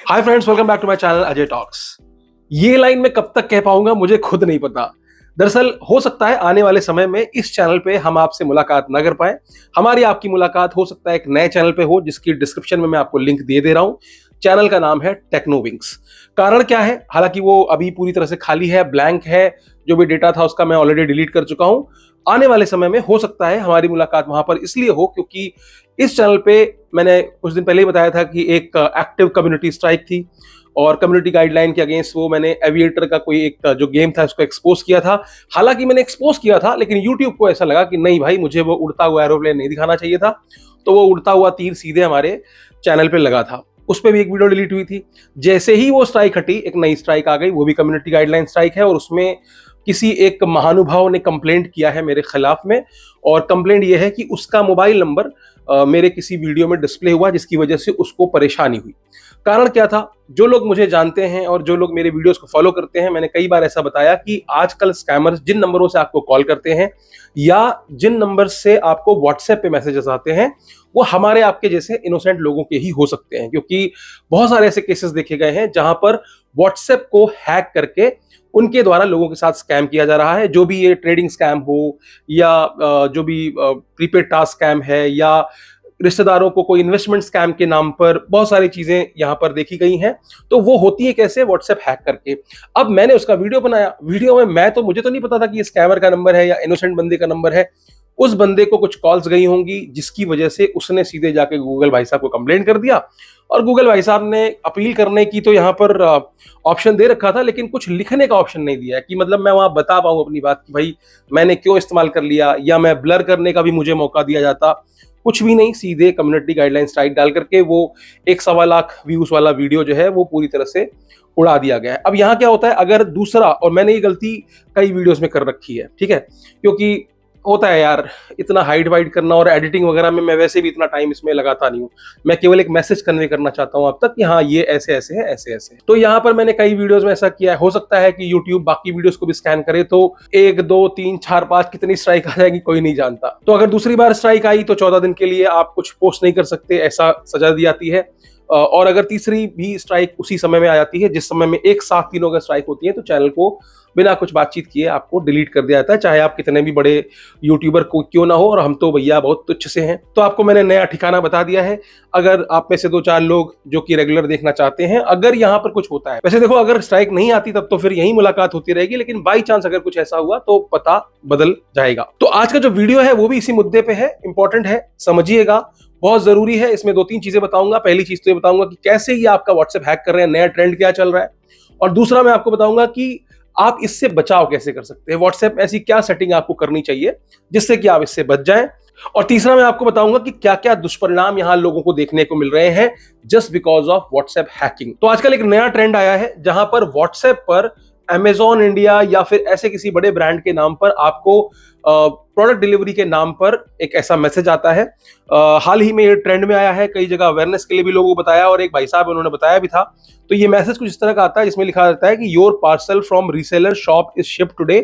Hi friends, welcome back to my channel Ajay talks. ये line मैं कब तक कह पाऊंगा मुझे खुद नहीं पता। दरअसल हो सकता है आने वाले समय में इस चैनल पे हम आपसे मुलाकात ना कर पाए। हमारी आपकी मुलाकात हो सकता है एक नए चैनल पे हो, जिसकी डिस्क्रिप्शन में मैं आपको लिंक दे रहा हूं। चैनल का नाम है टेक्नोविंग्स। कारण क्या है, हालांकि वो अभी पूरी तरह से खाली है, ब्लैंक है। जो भी डेटा था उसका मैं ऑलरेडी डिलीट कर चुका हूं। आने वाले समय में हो सकता है हमारी मुलाकात वहां पर इसलिए हो क्योंकि इस चैनल पे मैंने कुछ दिन पहले ही बताया था कि एक एक्टिव कम्युनिटी स्ट्राइक थी और कम्युनिटी गाइडलाइन के अगेंस्ट वो मैंने एविएटर का कोई एक जो गेम था उसको एक्सपोज किया था। हालांकि मैंने एक्सपोज किया था, लेकिन यूट्यूब को ऐसा लगा कि नहीं भाई, मुझे वो उड़ता हुआ एरोप्लेन नहीं दिखाना चाहिए था। तो वो उड़ता हुआ तीर सीधे हमारे चैनल पे लगा था। उस पर भी एक वीडियो डिलीट हुई थी। जैसे ही वो स्ट्राइक हटी, एक नई स्ट्राइक आ गई, वो भी कम्युनिटी गाइडलाइन स्ट्राइक है और उसमें किसी एक महानुभाव ने कंप्लेंट किया है मेरे खिलाफ में। और कंप्लेंट ये है कि उसका मोबाइल नंबर मेरे किसी वीडियो में डिस्प्ले हुआ, जिसकी वजह से उसको परेशानी हुई। कारण क्या था? जो लोग मुझे जानते हैं और जो लोग मेरे वीडियोस को फॉलो करते हैं, मैंने कई बार ऐसा बताया कि आजकल स्कैमर्स जिन नंबरों से आपको कॉल करते हैं या जिन नंबर से आपको व्हाट्सएप पे मैसेजेस आते हैं, वो हमारे आपके जैसे इनोसेंट लोगों के ही हो सकते हैं। क्योंकि बहुत सारे ऐसे केसेस देखे गए हैं जहां पर व्हाट्सएप को हैक करके उनके द्वारा लोगों के साथ स्कैम किया जा रहा है। जो भी ये ट्रेडिंग स्कैम हो या जो भी प्रीपेड टास्क स्कैम है या रिश्तेदारों को कोई इन्वेस्टमेंट स्कैम के नाम पर, बहुत सारी चीजें यहां पर देखी गई हैं। तो वो होती है कैसे? व्हाट्सएप हैक करके। अब मैंने उसका वीडियो बनाया। वीडियो में मुझे तो नहीं पता था कि ये स्कैमर का नंबर है या इनोसेंट बंदे का नंबर है। उस बंदे को कुछ कॉल्स गई होंगी, जिसकी वजह से उसने सीधे जाके गूगल भाई साहब को कंप्लेंट कर दिया। और गूगल भाई साहब ने अपील करने की तो यहाँ पर ऑप्शन दे रखा था, लेकिन कुछ लिखने का ऑप्शन नहीं दिया है कि मतलब मैं वहां बता पाऊं अपनी बात कि भाई मैंने क्यों इस्तेमाल कर लिया, या मैं ब्लर करने का भी मुझे मौका दिया जाता। कुछ भी नहीं, सीधे कम्युनिटी गाइडलाइन स्ट्राइक डाल करके वो 1.25 लाख व्यूज वाला वीडियो जो है वो पूरी तरह से उड़ा दिया गया है। अब यहाँ क्या होता है, अगर दूसरा, और मैंने ये गलती कई वीडियोस में कर रखी है, ठीक है, क्योंकि होता है यार, इतना हाइड वाइड करना और एडिटिंग वगैरह में मैं वैसे भी इतना टाइम इसमें लगाता नहीं हूँ। मैं केवल एक मैसेज कन्वे करना चाहता हूँ अब तक कि हाँ ये ऐसे ऐसे है, ऐसे ऐसे है। तो यहाँ पर मैंने कई वीडियोस में ऐसा किया है। हो सकता है कि यूट्यूब बाकी वीडियोस को भी स्कैन करे तो 1 2 3 4 5 कितनी स्ट्राइक आ जाएगी कोई नहीं जानता। तो अगर दूसरी बार स्ट्राइक आई तो 14 दिन के लिए आप कुछ पोस्ट नहीं कर सकते, ऐसा सजा दी जाती है। और अगर तीसरी भी स्ट्राइक उसी समय में आ जाती है जिस समय में एक साथ तीनों का स्ट्राइक होती है, तो चैनल को बिना कुछ बातचीत किए आपको डिलीट कर दिया जाता है, चाहे आप कितने भी बड़े यूट्यूबर को क्यों ना हो। और हम तो भैया बहुत तुच्छ से हैं। तो आपको मैंने नया ठिकाना बता दिया है। अगर आप में से 2-4 लोग जो कि रेगुलर देखना चाहते हैं, अगर यहाँ पर कुछ होता है, वैसे देखो अगर स्ट्राइक नहीं आती तब तो फिर यही मुलाकात होती रहेगी, लेकिन बाई चांस अगर कुछ ऐसा हुआ तो पता बदल जाएगा। तो आज का जो वीडियो है वो भी इसी मुद्दे पे है, इंपॉर्टेंट है, समझिएगा, बहुत जरूरी है। इसमें 2-3 चीजें बताऊंगा। पहली चीज तो ये बताऊंगा कि कैसे ये आपका व्हाट्सएप हैक कर रहे हैं, नया ट्रेंड क्या चल रहा है। और दूसरा मैं आपको बताऊंगा कि आप इससे बचाव कैसे कर सकते हैं, व्हाट्सएप ऐसी क्या सेटिंग आपको करनी चाहिए जिससे कि आप इससे बच जाएं। और तीसरा मैं आपको बताऊंगा कि क्या क्या दुष्परिणाम यहां लोगों को देखने को मिल रहे हैं just because of WhatsApp hacking. तो आजकल एक नया ट्रेंड आया है जहां पर व्हाट्सएप पर अमेजॉन इंडिया या फिर ऐसे किसी बड़े ब्रांड के नाम पर आपको प्रोडक्ट डिलीवरी के नाम पर एक ऐसा मैसेज आता है। हाल ही में ये ट्रेंड में आया है, कई जगह अवेयरनेस के लिए भी लोगों को बताया और एक भाई साहब उन्होंने बताया भी था। तो ये मैसेज कुछ इस तरह का आता है जिसमें लिखा रहता है कि your parcel from reseller shop is shipped today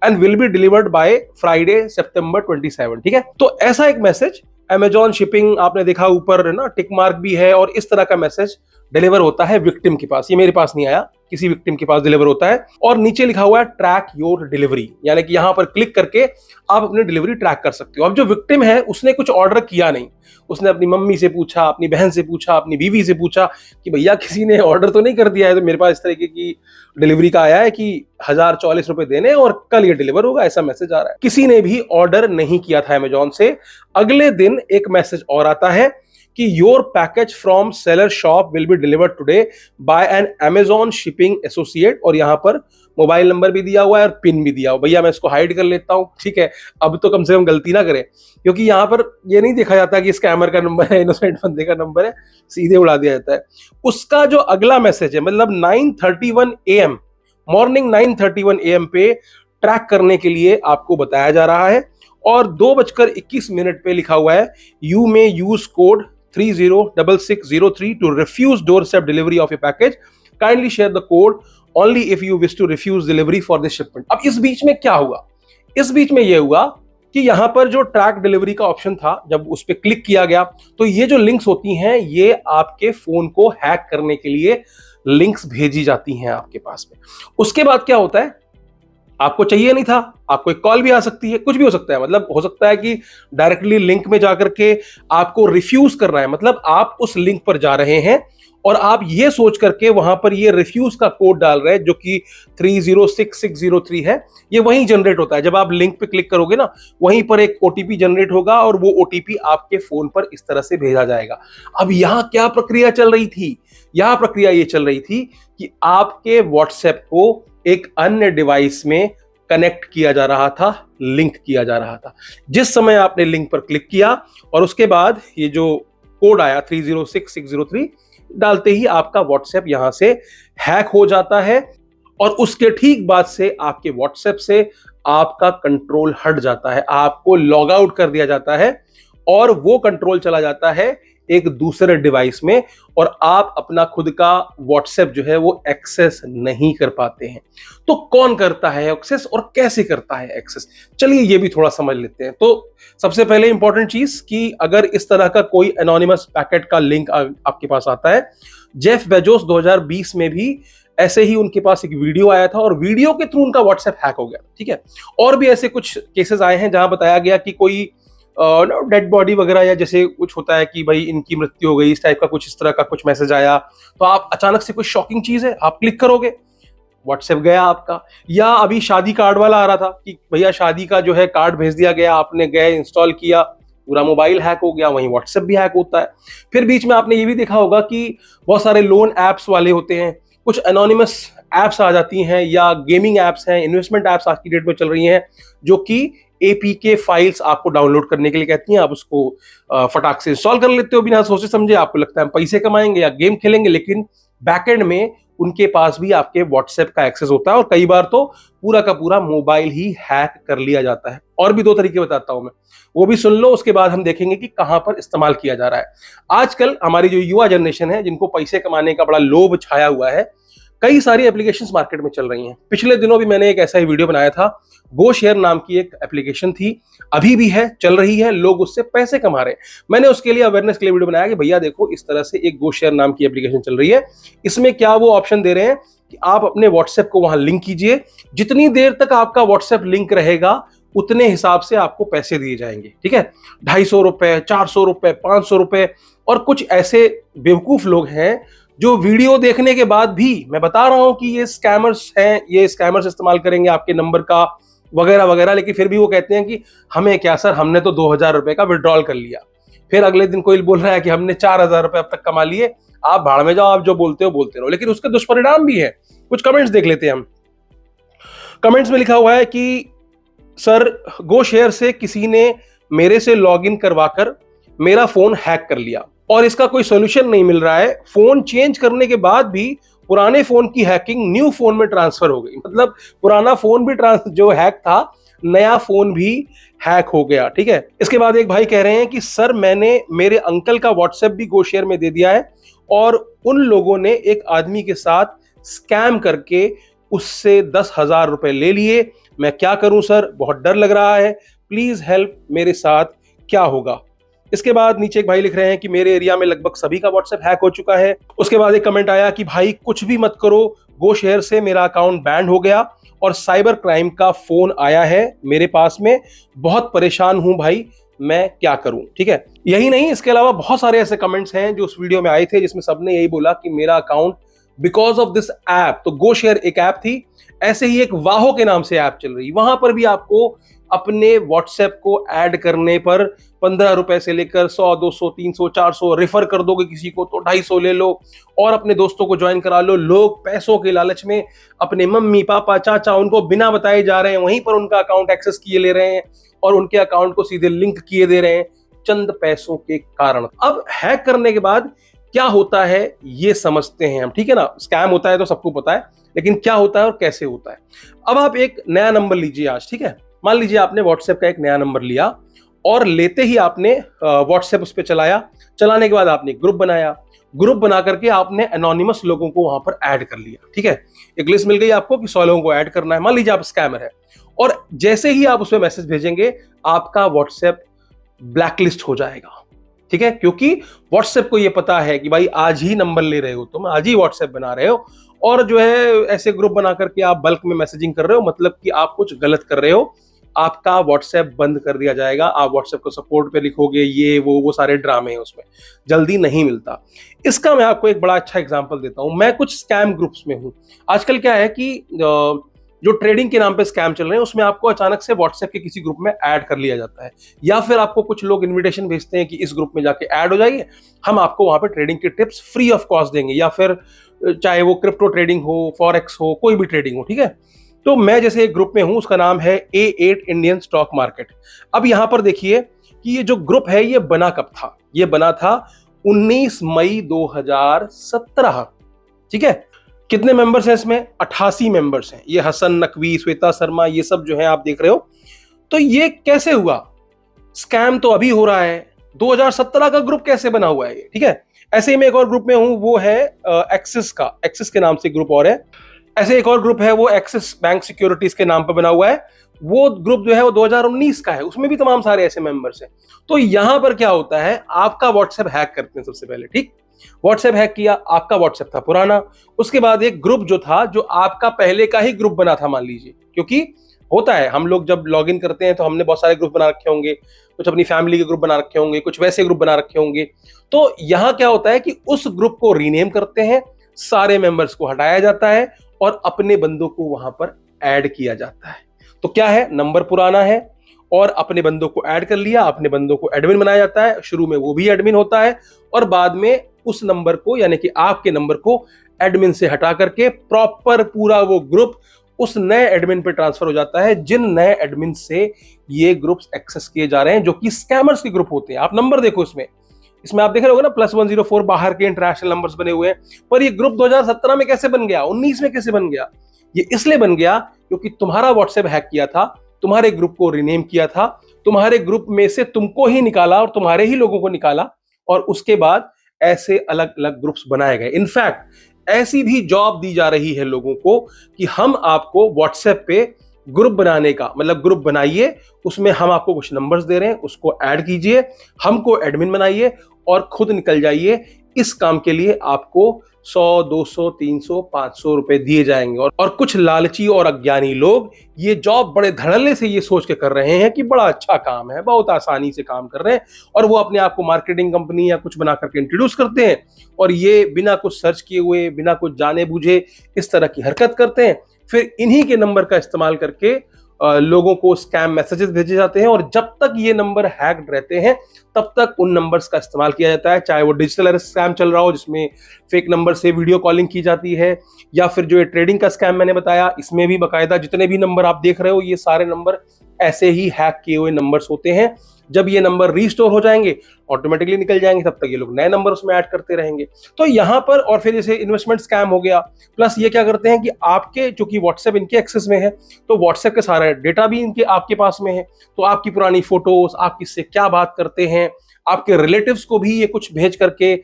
and will be delivered by Friday September 27। ठीक है, तो ऐसा एक मैसेज अमेजॉन शिपिंग, आपने देखा ऊपर ना टिक मार्क भी है, और इस तरह का मैसेज डिलीवर होता है विक्टिम के पास। ये मेरे पास नहीं आया, किसी विक्टिम के पास डिलीवर होता है। और नीचे लिखा हुआ है ट्रैक योर डिलीवरी, यानी कि यहां पर क्लिक करके आप अपनी डिलीवरी ट्रैक कर सकते हो। अब जो विक्टिम है उसने कुछ ऑर्डर किया नहीं, उसने अपनी मम्मी से पूछा, अपनी बहन से पूछा, अपनी बीवी से पूछा कि भैया किसी ने ऑर्डर तो नहीं कर दिया है, तो मेरे पास इस तरीके की डिलीवरी का आया है कि 1044 रुपए देने और कल ये डिलीवर होगा, ऐसा मैसेज आ रहा है। किसी ने भी ऑर्डर नहीं किया था अमेजॉन से। अगले दिन एक मैसेज और आता है कि your package from seller shop will be delivered today by an Amazon shipping associate, और यहां पर मोबाइल नंबर भी दिया हुआ है और पिन भी दिया हुआ। भैया मैं इसको हाइड कर लेता हूं, ठीक है, अब तो कम से कम गलती ना करें, क्योंकि यहां पर ये नहीं देखा जाता कि स्कैमर का नंबर है, इनोसेंट बंदे का नंबर है, सीधे उड़ा दिया जाता है। उसका जो अगला मैसेज है, मतलब 9:31 AM, मॉर्निंग 9:31 AM पे ट्रैक करने के लिए आपको बताया जा रहा है। और 2:21 पे लिखा हुआ है you may use code 306603 to refuse doorstep delivery of your package. Kindly share the code only if you wish to refuse delivery for this shipment. अब इस बीच में क्या हुआ? इस बीच में यह हुआ कि यहां पर जो ट्रैक डिलीवरी का ऑप्शन था, जब उस पर क्लिक किया गया तो ये जो लिंक्स होती हैं ये आपके फोन को हैक करने के लिए लिंक्स भेजी जाती हैं आपके पास में। उसके बाद क्या होता है, आपको चाहिए नहीं था, आपको एक कॉल भी आ सकती है, कुछ भी हो सकता है, मतलब हो सकता है कि डायरेक्टली लिंक में जाकर के आपको रिफ्यूज करना है, मतलब आप उस लिंक पर जा रहे हैं और आप ये सोच करके वहां पर ये रिफ्यूज का कोड डाल रहे हैं जो कि 306603 है। ये वहीं जनरेट होता है, जब आप लिंक पे क्लिक करोगे ना वहीं पर एक ओटीपी जनरेट होगा और वो ओटीपी आपके फोन पर इस तरह से भेजा जाएगा। अब यहां क्या प्रक्रिया चल रही थी, यहां प्रक्रिया ये चल रही थी कि आपके व्हाट्सएप को एक अन्य डिवाइस में कनेक्ट किया जा रहा था, लिंक किया जा रहा था। जिस समय आपने लिंक पर क्लिक किया और उसके बाद ये जो कोड आया 306603 डालते ही आपका व्हाट्सएप यहां से हैक हो जाता है और उसके ठीक बाद से आपके व्हाट्सएप से आपका कंट्रोल हट जाता है, आपको लॉग आउट कर दिया जाता है और वो कंट्रोल चला जाता है एक दूसरे डिवाइस में और आप अपना खुद का व्हाट्सएप जो है वो एक्सेस नहीं कर पाते हैं। तो कौन करता है एक्सेस और कैसे करता है एक्सेस, चलिए ये भी थोड़ा समझ लेते हैं। तो सबसे पहले इंपॉर्टेंट चीज कि अगर इस तरह का कोई एनोनिमस पैकेट का लिंक आपके पास आता है, जेफ बेजोस 2020 में भी ऐसे ही उनके पास एक वीडियो आया था और वीडियो के थ्रू उनका व्हाट्सएप हैक हो गया, ठीक है। और भी ऐसे कुछ केसेस आए हैं जहां बताया गया कि कोई डेड बॉडी वगैरह या जैसे कुछ होता है कि भाई इनकी मृत्यु हो गई, इस टाइप का कुछ, इस तरह का कुछ मैसेज आया तो आप अचानक से कोई शॉकिंग चीज है आप क्लिक करोगे, व्हाट्सएप गया आपका। या अभी शादी कार्ड वाला आ रहा था कि भैया शादी का जो है कार्ड भेज दिया गया, आपने गए इंस्टॉल किया, पूरा मोबाइल हैक हो गया, वहीं व्हाट्सएप भी हैक होता है। फिर बीच में आपने ये भी देखा होगा कि बहुत सारे लोन एप्स वाले होते हैं, कुछ एनोनिमस एप्स आ जाती हैं या गेमिंग एप्स हैं, इन्वेस्टमेंट एप्स आज की डेट में चल रही हैं जो कि एपीके फाइल्स आपको डाउनलोड करने के लिए कहती हैं। आप उसको फटाक से इंस्टॉल कर लेते हो बिना सोचे समझे, आपको लगता है हम पैसे कमाएंगे या गेम खेलेंगे, लेकिन बैकएंड में उनके पास भी आपके व्हाट्सएप का एक्सेस होता है और कई बार तो पूरा का पूरा मोबाइल ही हैक कर लिया जाता है। और भी दो तरीके बताता हूं मैं, वो भी सुन लो, उसके बाद हम देखेंगे कि कहां पर इस्तेमाल किया जा रहा है। आजकल हमारी जो युवा जनरेशन है जिनको पैसे कमाने का बड़ा लोभ छाया हुआ है, कई सारी एप्लीकेशंस मार्केट में चल रही हैं। पिछले दिनों भी मैंने एक ऐसा ही वीडियो बनाया था, गो शेयर नाम की एक एप्लीकेशन थी, अभी भी है, चल रही है, लोग उससे पैसे कमा रहे हैं। मैंने उसके लिए अवेयरनेस के लिए वीडियो बनाया कि भैया देखो इस तरह से एक गो शेयर नाम की एप्लीकेशन चल रही है, इसमें क्या वो ऑप्शन दे रहे हैं कि आप अपने व्हाट्सएप को वहां लिंक कीजिए, जितनी देर तक आपका व्हाट्सएप लिंक रहेगा उतने हिसाब से आपको पैसे दिए जाएंगे, ठीक है। 250 रुपए, 400 रुपए, 500 रुपए। और कुछ ऐसे बेवकूफ लोग हैं जो वीडियो देखने के बाद भी, मैं बता रहा हूं कि ये स्कैमर्स हैं, ये स्कैमर्स इस्तेमाल करेंगे आपके नंबर का वगैरह वगैरह, लेकिन फिर भी वो कहते हैं कि हमें क्या सर, हमने तो 2000 रुपए का विड्रॉल कर लिया। फिर अगले दिन कोई बोल रहा है कि हमने 4000 रुपए अब तक कमा लिए। आप भाड़ में जाओ, आप जो बोलते हो बोलते रहो, लेकिन उसके दुष्परिणाम भी है। कुछ कमेंट्स देख लेते हैं हम। कमेंट्स में लिखा हुआ है कि सर गो शेयर से किसी ने मेरे से लॉगिन करवाकर मेरा फोन हैक कर लिया और इसका कोई सॉल्यूशन नहीं मिल रहा है। फोन चेंज करने के बाद भी पुराने फोन की हैकिंग न्यू फोन में ट्रांसफर हो गई, मतलब पुराना फोन भी जो हैक था, नया फोन भी हैक हो गया, ठीक है। इसके बाद एक भाई कह रहे हैं कि सर मैंने मेरे अंकल का व्हाट्सएप भी गो शेयर में दे दिया है और उन लोगों ने एक आदमी के साथ स्कैम करके उससे 10,000 रुपए ले लिए। मैं क्या करूं सर, बहुत डर लग रहा है, प्लीज हेल्प, मेरे साथ क्या होगा। इसके बाद नीचे एक भाई लिख रहे हैं कि मेरे एरिया में लगभग सभी का व्हाट्सएप हैक हो चुका है। उसके बाद एक कमेंट आया कि भाई कुछ भी मत करो, गो शेयर से मेरा अकाउंट बैंड हो गया और साइबर क्राइम का फोन आया है मेरे पास में, बहुत परेशान हूं भाई, मैं क्या करूं, ठीक है। यही नहीं, इसके अलावा बहुत सारे ऐसे कमेंट्स हैं जो उस वीडियो में आए थे जिसमें सबने यही बोला कि मेरा account because of this app. तो गो शेयर एक ऐप थी, ऐसे ही एक वाहो के नाम से ऐप चल रही, वहां पर भी आपको अपने व्हाट्सएप को ऐड करने पर 15 रुपए से लेकर 100, 200, 300, 400 रेफर कर दोगे किसी को तो 250 ले लो और अपने दोस्तों को ज्वाइन करा लो। लोग पैसों के लालच में अपने मम्मी पापा चाचा उनको बिना बताए जा रहे हैं, वहीं पर उनका अकाउंट एक्सेस किए ले रहे हैं और उनके अकाउंट को सीधे लिंक किए दे रहे हैं चंद पैसों के कारण। अब हैक करने के बाद क्या होता है ये समझते हैं हम, ठीक है ना। स्कैम होता है तो सबको पता है, लेकिन क्या होता है और कैसे होता है। अब आप एक नया नंबर लीजिए आज, ठीक है। मान लीजिए आपने व्हाट्सएप का एक नया नंबर लिया और लेते ही आपने व्हाट्सएप उस पर चलाया, चलाने के बाद आपने ग्रुप बनाया, ग्रुप बना करके आपने एनोनिमस लोगों को वहां पर ऐड कर लिया, ठीक है। एक लिस्ट मिल गई आपको कि 100 लोगों को ऐड करना है, मान लीजिए आप स्कैमर है और जैसे ही आप उसमें मैसेज भेजेंगे आपका व्हाट्सएप ब्लैकलिस्ट हो जाएगा, ठीक है, क्योंकि व्हाट्सएप को ये पता है कि भाई आज ही नंबर ले रहे हो तुम, आज ही व्हाट्सएप बना रहे हो और जो है ऐसे ग्रुप बना करके आप बल्क में मैसेजिंग कर रहे हो, मतलब कि आप कुछ गलत कर रहे हो, आपका व्हाट्सएप बंद कर दिया जाएगा। आप व्हाट्सएप को सपोर्ट पे लिखोगे, ये वो सारे ड्रामे हैं उसमें, जल्दी नहीं मिलता। इसका मैं आपको एक बड़ा अच्छा एग्जांपल देता हूं। मैं कुछ स्कैम ग्रुप्स में हूं। आजकल क्या है कि जो ट्रेडिंग के नाम पे स्कैम चल रहे हैं उसमें आपको अचानक से व्हाट्सएप के किसी ग्रुप में ऐड कर लिया जाता है, या फिर आपको कुछ लोग इनविटेशन भेजते हैं कि इस ग्रुप में जाके ऐड हो जाइए, हम आपको वहां पे ट्रेडिंग के टिप्स फ्री ऑफ कॉस्ट देंगे, या फिर चाहे वो क्रिप्टो ट्रेडिंग हो, फॉरेक्स हो, कोई भी ट्रेडिंग हो, ठीक है। तो मैं जैसे एक ग्रुप में हूं, उसका नाम है A8 इंडियन स्टॉक मार्केट। अब यहां पर देखिए कि ये जो ग्रुप है ये बना कब था? ये बना था 19 मई 2017, ठीक है। कितने मेंबर्स हैं इसमें? 88 मेंबर्स हैं। ये हसन नकवी, श्वेता शर्मा, ये सब जो है आप देख रहे हो। तो ये कैसे हुआ? स्कैम तो अभी हो रहा है, 2017 का ग्रुप कैसे बना हुआ है ये, ठीक है। ऐसे ही मैं एक और ग्रुप में हूं, वो है एक्सिस का, एक्सिस के नाम से ग्रुप और है। ऐसे एक और ग्रुप है, वो एक्सिस बैंक सिक्योरिटीज के नाम पर बना हुआ है। वो ग्रुप जो है वो 2019 का है, उसमें भी तमाम सारे ऐसे मेंबर्स हैं। तो यहां पर क्या होता है, आपका व्हाट्सएप हैक करते हैं सबसे पहले, ठीक। व्हाट्सएप हैक किया, आपका व्हाट्सएप था पुराना, उसके बाद एक ग्रुप जो था, जो आपका पहले का ही ग्रुप बना था मान लीजिए, क्योंकि होता है हम लोग जब लॉग इन करते हैं तो हमने बहुत सारे ग्रुप बना रखे होंगे, कुछ अपनी फैमिली के ग्रुप बना रखे होंगे, कुछ वैसे ग्रुप बना रखे होंगे। तो यहां क्या होता है कि उस ग्रुप को रीनेम करते हैं, सारे मेंबर्स को हटाया जाता है और अपने बंदों को वहां पर ऐड किया जाता है। तो क्या है, नंबर पुराना है और अपने बंदों को ऐड कर लिया, अपने बंदों को एडमिन बनाया जाता है। शुरू में वो भी एडमिन होता है और बाद में उस नंबर को, यानी कि आपके नंबर को एडमिन से हटा करके प्रॉपर पूरा वो ग्रुप उस नए एडमिन पे ट्रांसफर हो जाता है, जिन नए एडमिन से ये ग्रुप्स एक्सेस किए जा रहे हैं, जो कि स्कैमर्स के ग्रुप होते हैं। आप नंबर देखो इसमें, इसमें आप देख रहे होगे ना, +104 बाहर के इंटरनेशनल नंबर्स बने हुए हैं। पर ये ग्रुप 2017 में कैसे बन गया, 19 में कैसे बन गया? ये इसलिए बन गया क्योंकि तुम्हारा व्हाट्सएप हैक किया था, तुम्हारे ग्रुप को रीनेम किया था, तुम्हारे ग्रुप में से तुमको ही निकाला और तुम्हारे ही लोगों को निकाला, और उसके बाद ऐसे अलग अलग ग्रुप्स बनाए गए। इनफैक्ट ऐसी भी जॉब दी जा रही है लोगों को कि हम आपको व्हाट्सएप पे ग्रुप बनाने का, मतलब ग्रुप बनाइए, उसमें हम आपको कुछ नंबर्स दे रहे हैं, उसको ऐड कीजिए, हमको एडमिन बनाइए और खुद निकल जाइए। इस काम के लिए आपको 100, 200, 300, 500 रुपए दिए जाएंगे। और कुछ लालची और अज्ञानी लोग ये जॉब बड़े धड़ल्ले से ये सोच के कर रहे हैं कि बड़ा अच्छा काम है, बहुत आसानी से काम कर रहे हैं, और वो अपने आप को मार्केटिंग कंपनी या कुछ बना करके इंट्रोड्यूस करते हैं, और ये बिना कुछ सर्च किए हुए, बिना कुछ जाने बूझे इस तरह की हरकत करते हैं। फिर इन्हीं के नंबर का इस्तेमाल करके लोगों को स्कैम मैसेजेस भेजे जाते हैं, और जब तक ये नंबर हैक्ड रहते हैं तब तक उन नंबर्स का इस्तेमाल किया जाता है, चाहे वो डिजिटल अरेस्ट स्कैम चल रहा हो जिसमें फेक नंबर से वीडियो कॉलिंग की जाती है, या फिर जो ये ट्रेडिंग का स्कैम मैंने बताया, इसमें भी बाकायदा जितने भी नंबर आप देख रहे हो ये सारे नंबर ऐसे ही हैक किए हुए नंबर्स होते हैं। जब ये नंबर रीस्टोर हो जाएंगे, ऑटोमेटिकली निकल जाएंगे, तब तक ये लोग नए नंबर उसमें ऐड करते रहेंगे। तो यहाँ पर, और फिर जैसे इन्वेस्टमेंट स्कैम हो गया, प्लस ये क्या करते हैं कि आपके, चूंकि व्हाट्सएप इनके एक्सेस में है, तो व्हाट्सएप के सारा डेटा भी इनके आपके पास में है, तो आपकी पुरानी फोटोज, आप किससे क्या बात करते हैं, आपके रिलेटिव्स को भी ये कुछ भेज करके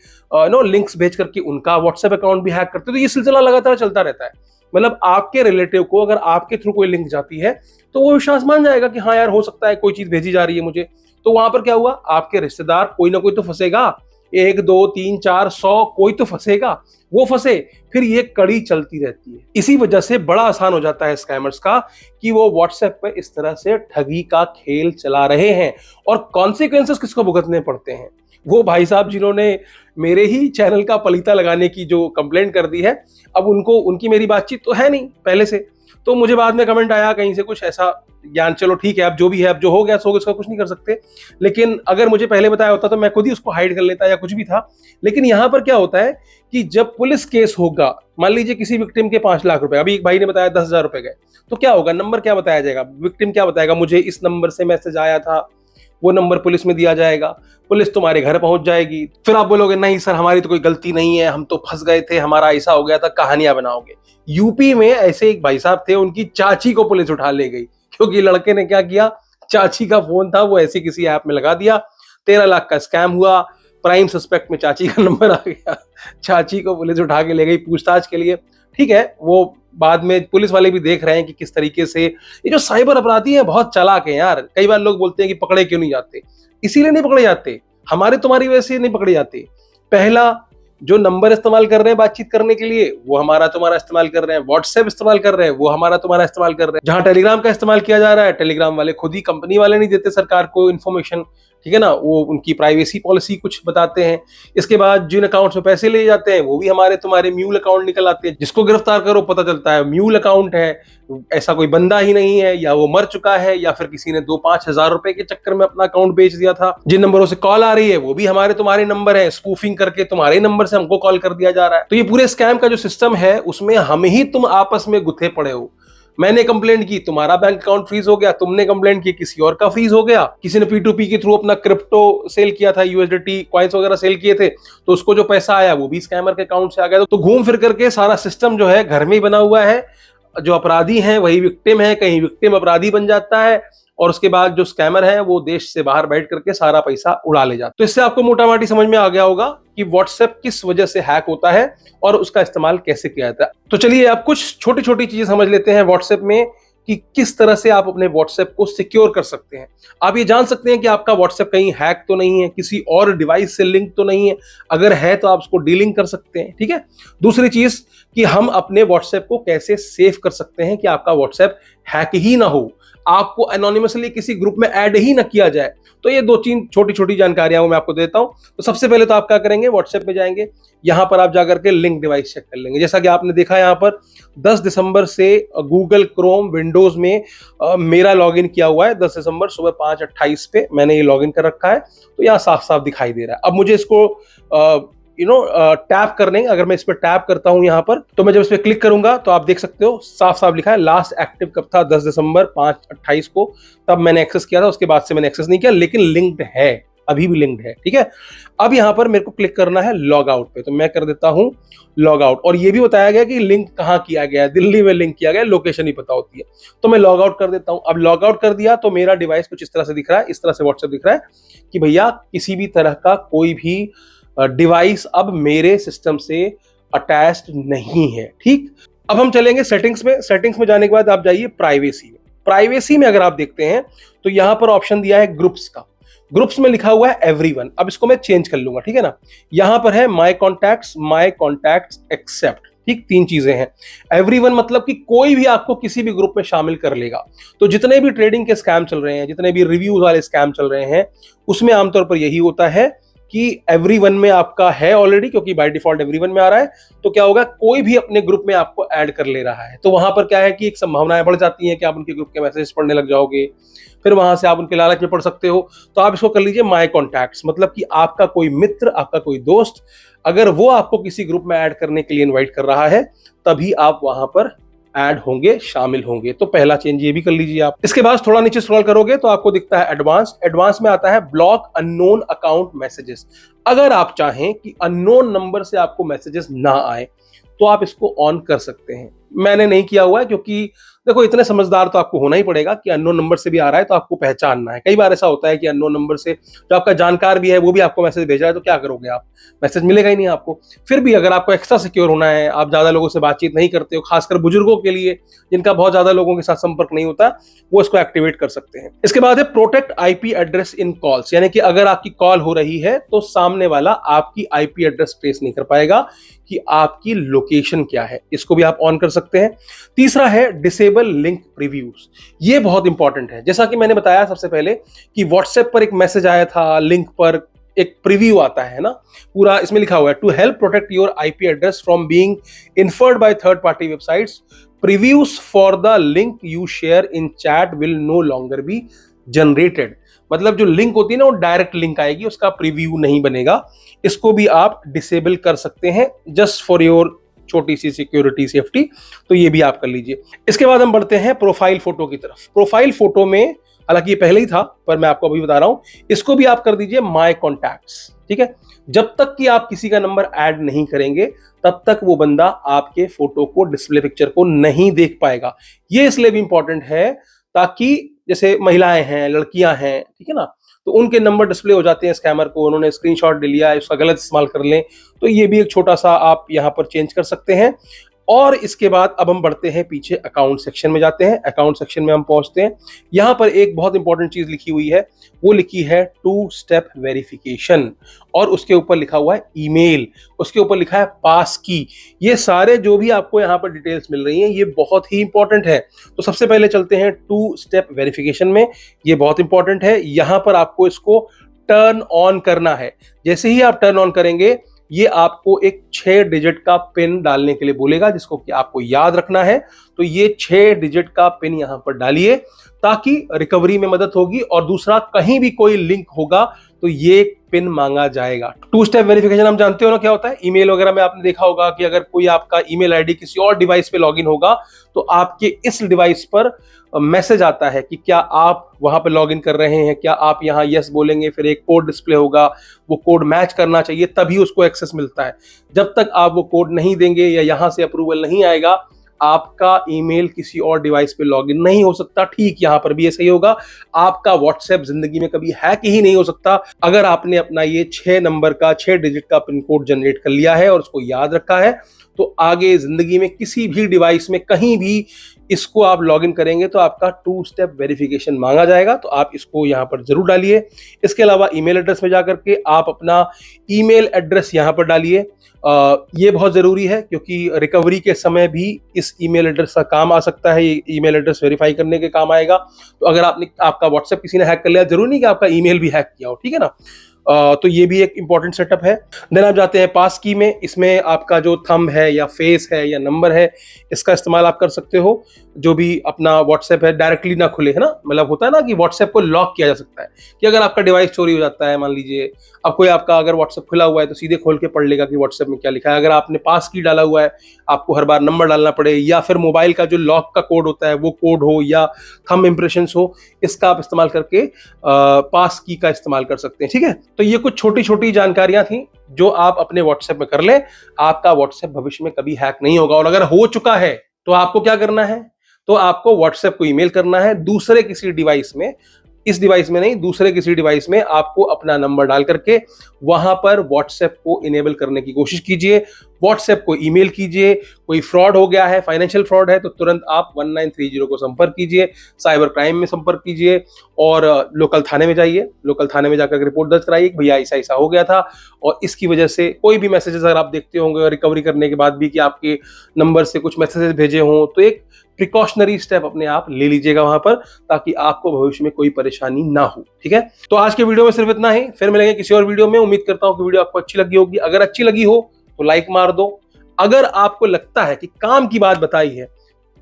लिंक्स भेज करके उनका व्हाट्सएप अकाउंट भी हैक करते हैं। तो ये सिलसिला लगातार चलता रहता है। मतलब आपके रिलेटिव को अगर आपके थ्रू कोई लिंक जाती है तो वो विश्वास मान जाएगा कि हाँ यार, हो सकता है कोई चीज भेजी जा रही है मुझे। तो वहां पर क्या हुआ, आपके रिश्तेदार कोई ना कोई तो फंसेगा, 1, 2, 3, 4, 100 कोई तो फंसेगा, वो फंसे, फिर ये कड़ी चलती रहती है। इसी वजह से बड़ा आसान हो जाता है स्कैमर्स का कि वो व्हाट्सएप पे इस तरह से ठगी का खेल चला रहे हैं, और कॉन्सिक्वेंसेस किसको भुगतने पड़ते हैं? वो भाई साहब जिन्होंने मेरे ही चैनल का पलीता लगाने की जो कंप्लेंट कर दी है। अब उनको, उनकी मेरी बातचीत तो है नहीं पहले से, तो मुझे बाद में कमेंट आया कहीं से कुछ ऐसा ज्ञान, चलो ठीक है, अब जो भी है, अब जो हो गया सो गया, उसका कुछ नहीं कर सकते। लेकिन अगर मुझे पहले बताया होता तो मैं खुद ही उसको हाइड कर लेता या कुछ भी था। लेकिन यहाँ पर क्या होता है कि जब पुलिस केस होगा, मान लीजिए किसी विक्टिम के 5 लाख रुपए, अभी एक भाई ने बताया 10,000 रुपए गए, तो क्या होगा, नंबर क्या बताया जाएगा, विक्टिम क्या बताएगा, मुझे इस नंबर से मैसेज आया था, वो नंबर पुलिस में दिया जाएगा, पुलिस तुम्हारे घर पहुंच जाएगी। फिर आप बोलोगे नहीं सर, हमारी तो कोई गलती नहीं है, हम तो फंस गए थे, हमारा ऐसा हो गया था, कहानियां बनाओगे। यूपी में ऐसे एक भाई साहब थे, उनकी चाची को पुलिस उठा ले गई, क्योंकि लड़के ने क्या किया, चाची का फोन था, वो ऐसी किसी ऐप में लगा दिया, 13 लाख का स्कैम हुआ, प्राइम सस्पेक्ट में चाची का नंबर आ गया, चाची को पुलिस उठा के ले गई पूछताछ के लिए। ठीक है, वो बाद में पुलिस वाले भी देख रहे हैं कि किस तरीके से ये जो साइबर अपराधी हैं बहुत चालाक हैं यार। कई बार लोग बोलते हैं कि पकड़े क्यों नहीं जाते, इसीलिए नहीं पकड़े जाते, हमारे तुम्हारी वजह से नहीं पकड़े जाते। पहला, जो नंबर इस्तेमाल कर रहे हैं बातचीत करने के लिए वो हमारा तुम्हारा इस्तेमाल कर रहे हैं, व्हाट्सएप इस्तेमाल कर रहे हैं वो हमारा तुम्हारा इस्तेमाल कर रहे हैं। जहां टेलीग्राम का इस्तेमाल किया जा रहा है, टेलीग्राम वाले खुद ही, कंपनी वाले नहीं देते सरकार को इन्फॉर्मेशन, ठीक है ना, वो उनकी प्राइवेसी पॉलिसी कुछ बताते हैं। इसके बाद जिन अकाउंट्स में पैसे ले जाते हैं वो भी हमारे तुम्हारे म्यूल अकाउंट निकल आते हैं, जिसको गिरफ्तार करो पता चलता है म्यूल अकाउंट है, ऐसा कोई बंदा ही नहीं है, या वो मर चुका है, या फिर किसी ने 2-5 हजार रुपए के चक्कर में अपना अकाउंट बेच दिया था। जिन नंबरों से कॉल आ रही है वो भी हमारे तुम्हारे नंबर है, स्पूफिंग करके तुम्हारे नंबर से हमको कॉल कर दिया जा रहा है। तो ये पूरे स्कैम का जो सिस्टम है उसमें हम ही तुम आपस में गुथे पड़े हो। मैंने कंप्लेंट की, तुम्हारा बैंक अकाउंट फ्रीज हो गया, तुमने कंप्लेंट की, किसी और का फ्रीज हो गया, किसी ने P2P के थ्रू अपना क्रिप्टो सेल किया था, USDT कॉइन्स वगैरह सेल किए थे, तो उसको जो पैसा आया वो भी स्कैमर के अकाउंट से आ गया। तो घूम फिर करके सारा सिस्टम जो है घर में ही बना हुआ है, जो अपराधी हैं वही विक्टिम है, कहीं विक्टिम अपराधी बन जाता है, और उसके बाद जो स्कैमर है वो देश से बाहर बैठ करके सारा पैसा उड़ा ले जाता है। तो इससे आपको मोटा मोटी समझ में आ गया होगा कि व्हाट्सएप किस वजह से हैक होता है और उसका इस्तेमाल कैसे किया जाता है। तो चलिए आप कुछ छोटी छोटी चीजें समझ लेते हैं व्हाट्सएप में कि किस तरह से आप अपने व्हाट्सएप को सिक्योर कर सकते हैं। आप ये जान सकते हैं कि आपका व्हाट्सएप कहीं हैक तो नहीं है, किसी और डिवाइस से लिंक तो नहीं है, अगर है तो आप उसको डीलिंक कर सकते हैं, ठीक है। दूसरी चीज कि हम अपने व्हाट्सएप को कैसे सेव कर सकते हैं कि आपका व्हाट्सएप हैक ही ना हो, आपको एनोनिमसली किसी ग्रुप में ऐड ही ना किया जाए। तो ये 2-3 छोटी छोटी जानकारियां मैं आपको देता हूं। तो सबसे पहले तो आप क्या करेंगे, व्हाट्सएप में जाएंगे, यहां पर आप जाकर के लिंक डिवाइस चेक कर लेंगे। जैसा कि आपने देखा यहां पर 10 दिसंबर से गूगल क्रोम विंडोज में मेरा लॉगिन किया हुआ है। 10 दिसंबर सुबह 5:28 पे मैंने ये लॉगिन कर रखा है, तो यहाँ साफ साफ दिखाई दे रहा है। अब मुझे इसको टैप करने, अगर मैं इस पर टैप करता हूं यहां पर, तो मैं जब इस पर क्लिक करूंगा तो आप देख सकते हो साफ साफ लिखा है लास्ट एक्टिव कब था, 10 दिसंबर 5:28 को, तब मैंने एक्सेस किया था, उसके बाद से मैंने एक्सेस नहीं किया, लेकिन लिंक्ड है, अभी भी लिंक्ड है, ठीक है। अब यहां पर मेरे को क्लिक करना है लॉग आउट पे, तो मैं कर देता हूं लॉग आउट, और ये भी बताया गया कि लिंक कहां किया गया है, दिल्ली में लिंक किया गया है, लोकेशन ही पता होती है, तो मैं लॉग आउट कर देता हूं। अब लॉग आउट कर दिया तो मेरा डिवाइस कुछ इस तरह से दिख रहा है, इस तरह से व्हाट्सएप दिख रहा है कि भैया किसी भी तरह का कोई भी डिवाइस अब मेरे सिस्टम से अटैच्ड नहीं है, ठीक। अब हम चलेंगे सेटिंग्स में। सेटिंग्स में जाने के बाद आप जाइए प्राइवेसी में। प्राइवेसी में अगर आप देखते हैं तो यहां पर ऑप्शन दिया है ग्रुप्स का, ग्रुप्स में लिखा हुआ है एवरीवन। अब इसको मैं चेंज कर लूंगा, ठीक है ना। यहां पर है माय कॉन्टैक्ट्स एक्सेप्ट, ठीक, 3 चीजें हैं। एवरीवन मतलब कि कोई भी आपको किसी भी ग्रुप में शामिल कर लेगा। तो जितने भी ट्रेडिंग के स्कैम चल रहे हैं, जितने भी रिव्यूज वाले स्कैम चल रहे हैं, उसमें आमतौर पर यही होता है कि एवरीवन में आपका है ऑलरेडी, क्योंकि बाय डिफॉल्ट एवरीवन में आ रहा है। तो क्या होगा, कोई भी अपने ग्रुप में आपको ऐड कर ले रहा है, तो वहां पर क्या है कि एक संभावनाएं बढ़ जाती हैं कि आप उनके ग्रुप के मैसेज पढ़ने लग जाओगे, फिर वहां से आप उनके लालच में पढ़ सकते हो। तो आप इसको कर लीजिए माय कॉन्टैक्ट्स, मतलब कि आपका कोई मित्र, आपका कोई दोस्त, अगर वो आपको किसी ग्रुप में ऐड करने के लिए इन्वाइट कर रहा है, तभी आप वहां पर ऐड होंगे, शामिल होंगे। तो पहला चेंज ये भी कर लीजिए आप। इसके बाद थोड़ा नीचे स्क्रॉल करोगे तो आपको दिखता है एडवांस। एडवांस में आता है ब्लॉक अननोन अकाउंट मैसेजेस। अगर आप चाहें कि अननोन नंबर से आपको मैसेजेस ना आए तो आप इसको ऑन कर सकते हैं। मैंने नहीं किया हुआ है, क्योंकि देखो इतने समझदार तो आपको होना ही पड़ेगा कि अननोन नंबर से भी आ रहा है तो आपको पहचानना है। कई बार ऐसा होता है कि अननोन नंबर से जो आपका जानकार भी है वो भी आपको मैसेज भेज रहा है, तो क्या करोगे आप, मैसेज मिलेगा ही नहीं आपको। फिर भी अगर आपको एक्स्ट्रा सिक्योर होना है, आप ज्यादा लोगों से बातचीत नहीं करते हो, खासकर बुजुर्गों के लिए जिनका बहुत ज्यादा लोगों के साथ संपर्क नहीं होता, वो इसको एक्टिवेट कर सकते हैं। इसके बाद है protect IP address in calls, यानी कि अगर आपकी कॉल हो रही है तो सामने वाला आपकी आईपी एड्रेस ट्रेस नहीं कर पाएगा कि आपकी लोकेशन क्या है, इसको भी आप ऑन कर सकते हैं। तीसरा है डिसेबल लिंक प्रीव्यूज। ये बहुत इंपॉर्टेंट है। जैसा कि मैंने बताया सबसे पहले कि व्हाट्सएप पर एक मैसेज आया था, लिंक पर एक प्रीव्यू आता है ना, पूरा इसमें लिखा हुआ है to help protect your IP address from being inferred by third party websites, previews for the link you share in chat will no longer be generated. मतलब जो लिंक होती है ना वो डायरेक्ट लिंक आएगी, उसका प्रीव्यू नहीं बनेगा। इसको भी आप डिसेबल कर सकते हैं जस्ट फॉर योर छोटी सी सिक्योरिटी सेफ्टी, तो ये भी आप कर लीजिए। इसके बाद हम बढ़ते हैं प्रोफाइल फोटो की तरफ। प्रोफाइल फोटो में, हालांकि ये पहले ही था पर मैं आपको अभी बता रहा हूं, इसको भी आप कर दीजिए माय कॉन्टैक्ट्स, ठीक है। जब तक कि आप किसी का नंबर ऐड नहीं करेंगे तब तक वो बंदा आपके फोटो को, डिस्प्ले पिक्चर को नहीं देख पाएगा। ये इसलिए भी इंपॉर्टेंट है ताकि जैसे महिलाएं हैं, लड़कियां हैं, ठीक है ना, तो उनके नंबर डिस्प्ले हो जाते हैं स्कैमर को, उन्होंने स्क्रीनशॉट ले लिया, उसका गलत इस्तेमाल कर लें, तो ये भी एक छोटा सा आप यहां पर चेंज कर सकते हैं। और इसके बाद अब हम बढ़ते हैं पीछे, अकाउंट सेक्शन में जाते हैं। अकाउंट सेक्शन में हम पहुंचते हैं, यहां पर एक बहुत इंपॉर्टेंट चीज लिखी हुई है, वो लिखी है 2 स्टेप वेरिफिकेशन, और उसके ऊपर लिखा हुआ है ईमेल, उसके ऊपर लिखा है पास की। ये सारे जो भी आपको यहाँ पर डिटेल्स मिल रही हैं ये बहुत ही इंपॉर्टेंट है। तो सबसे पहले चलते हैं 2 स्टेप वेरिफिकेशन में। ये बहुत इंपॉर्टेंट है, यहां पर आपको इसको टर्न ऑन करना है। जैसे ही आप टर्न ऑन करेंगे ये आपको एक 6 डिजिट का पिन डालने के लिए बोलेगा, जिसको कि आपको याद रखना है। तो ये 6 डिजिट का पिन यहां पर डालिए ताकि रिकवरी में मदद होगी, और दूसरा कहीं भी कोई लिंक होगा तो ये पिन मांगा जाएगा। 2 स्टेप वेरिफिकेशन हम जानते हो ना क्या होता है। ईमेल वगैरह में आपने देखा होगा कि अगर कोई आपका ईमेल आईडी किसी और डिवाइस पे लॉगिन होगा तो आपके इस डिवाइस पर मैसेज आता है कि क्या आप वहां पे लॉगिन कर रहे हैं, क्या आप यहाँ यस बोलेंगे, फिर एक कोड डिस्प्ले होगा, वो कोड मैच करना चाहिए तभी उसको एक्सेस मिलता है। जब तक आप वो कोड नहीं देंगे या यहां से अप्रूवल नहीं आएगा, आपका ईमेल किसी और डिवाइस पे लॉगिन नहीं हो सकता। ठीक यहां पर भी ऐसा ही होगा, आपका व्हाट्सएप जिंदगी में कभी हैक ही नहीं हो सकता अगर आपने अपना ये 6 नंबर का 6 डिजिट का पिन कोड जनरेट कर लिया है और उसको याद रखा है। तो आगे जिंदगी में किसी भी डिवाइस में कहीं भी इसको आप लॉगिन करेंगे तो आपका 2 स्टेप वेरिफिकेशन मांगा जाएगा, तो आप इसको यहां पर जरूर डालिए। इसके अलावा ईमेल एड्रेस में जाकर के आप अपना ईमेल एड्रेस यहां पर डालिए। ये बहुत जरूरी है क्योंकि रिकवरी के समय भी इस ईमेल एड्रेस का काम आ सकता है, ये ईमेल एड्रेस वेरीफाई करने के काम आएगा। तो अगर आपका व्हाट्सएप किसी ने हैक कर लिया, जरूरी नहीं कि आपका ईमेल भी हैक किया हो, ठीक है ना। तो ये भी एक इंपॉर्टेंट सेटअप है। देन आप जाते हैं पास की में। इसमें आपका जो थंब है या फेस है या नंबर है, इसका इस्तेमाल आप कर सकते हो। जो भी अपना व्हाट्सएप है डायरेक्टली ना खुले, है ना, मतलब होता है ना कि व्हाट्सएप को लॉक किया जा सकता है कि अगर आपका डिवाइस चोरी हो जाता है, मान लीजिए अब कोई आपका अगर व्हाट्सएप खुला हुआ है तो सीधे खोल के पढ़ लेगा कि व्हाट्सएप में क्या लिखा है। अगर आपने पास की डाला हुआ है, आपको हर बार नंबर डालना पड़े, या फिर मोबाइल का जो लॉक का कोड होता है वो कोड हो या थंब इंप्रेशन हो, इसका आप इस्तेमाल करके पास की का इस्तेमाल कर सकते हैं, ठीक है। तो ये कुछ छोटी छोटी जानकारियां थी जो आप अपने व्हाट्सएप में कर ले, आपका व्हाट्सएप भविष्य में कभी हैक नहीं होगा। और अगर हो चुका है तो आपको क्या करना है, तो आपको व्हाट्सएप को ईमेल करना है दूसरे किसी डिवाइस में, इस डिवाइस में नहीं, दूसरे किसी डिवाइस में आपको अपना नंबर डाल करके वहां पर व्हाट्सएप को इनेबल करने की कोशिश कीजिए, व्हाट्सएप को ईमेल कीजिए। कोई फ्रॉड हो गया है, फाइनेंशियल फ्रॉड है, तो तुरंत आप 1930 को संपर्क कीजिए, साइबर क्राइम में संपर्क कीजिए और लोकल थाने में जाइए। लोकल थाने में जाकर रिपोर्ट दर्ज कराइए, भैया ऐसा ऐसा हो गया था और इसकी वजह से कोई भी मैसेजेस अगर आप देखते होंगे रिकवरी करने के बाद भी कि आपके नंबर से कुछ मैसेजेस भेजे हों, तो एक प्रिकॉशनरी स्टेप अपने आप ले लीजिएगा वहां पर, ताकि आपको भविष्य में कोई परेशानी ना हो, ठीक है। तो आज के वीडियो में सिर्फ इतना ही, फिर मिलेंगे किसी और वीडियो में। उम्मीद करता हूं कि वीडियो आपको अच्छी लगी होगी। अगर अच्छी लगी हो तो लाइक मार दो। अगर आपको लगता है कि काम की बात बताई है,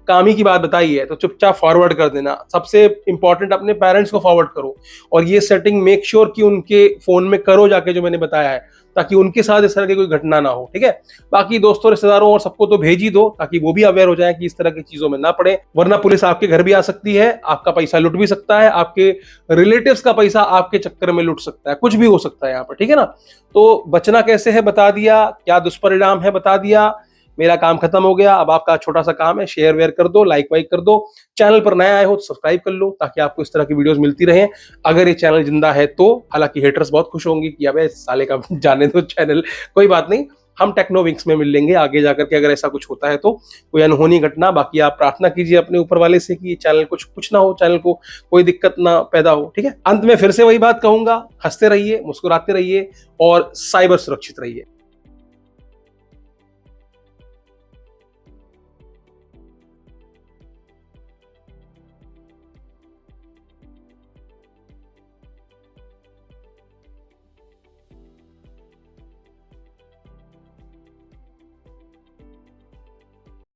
काम ही की बात बताई है, तो चुपचाप फॉरवर्ड कर देना। सबसे इंपॉर्टेंट, अपने पेरेंट्स को फॉरवर्ड करो और ये सेटिंग मेक श्योर कि उनके फोन में करो जाके जो मैंने बताया है, ताकि उनके साथ इस तरह की कोई घटना ना हो, ठीक है। बाकी दोस्तों, रिश्तेदारों और सबको तो भेज ही दो ताकि वो भी अवेयर हो जाए कि इस तरह की चीजों में ना पड़े, वरना पुलिस आपके घर भी आ सकती है, आपका पैसा लुट भी सकता है, आपके रिलेटिव्स का पैसा आपके चक्कर में लुट सकता है, कुछ भी हो सकता है यहाँ पर, ठीक है ना। तो बचना कैसे है बता दिया, क्या दुष्परिणाम है बता दिया, मेरा काम खत्म हो गया। अब आपका छोटा सा काम है, शेयर वेयर कर दो, लाइक वाइक कर दो। चैनल पर नया आए हो तो सब्सक्राइब कर लो ताकि आपको इस तरह की वीडियोस मिलती रहे अगर ये चैनल जिंदा है तो। हालांकि हेटर्स बहुत खुश होंगे कि अबे साले का जाने दो चैनल, कोई बात नहीं, हम टेक्नोविंक्स में मिल लेंगे आगे जाकर के अगर ऐसा कुछ होता है तो, कोई अनहोनी घटना। बाकी आप प्रार्थना कीजिए अपने ऊपर वाले से कि चैनल कुछ ना हो, चैनल को कोई दिक्कत ना पैदा हो, ठीक है। अंत में फिर से वही बात कहूंगा, हंसते रहिए, मुस्कुराते रहिए और साइबर सुरक्षित रहिए।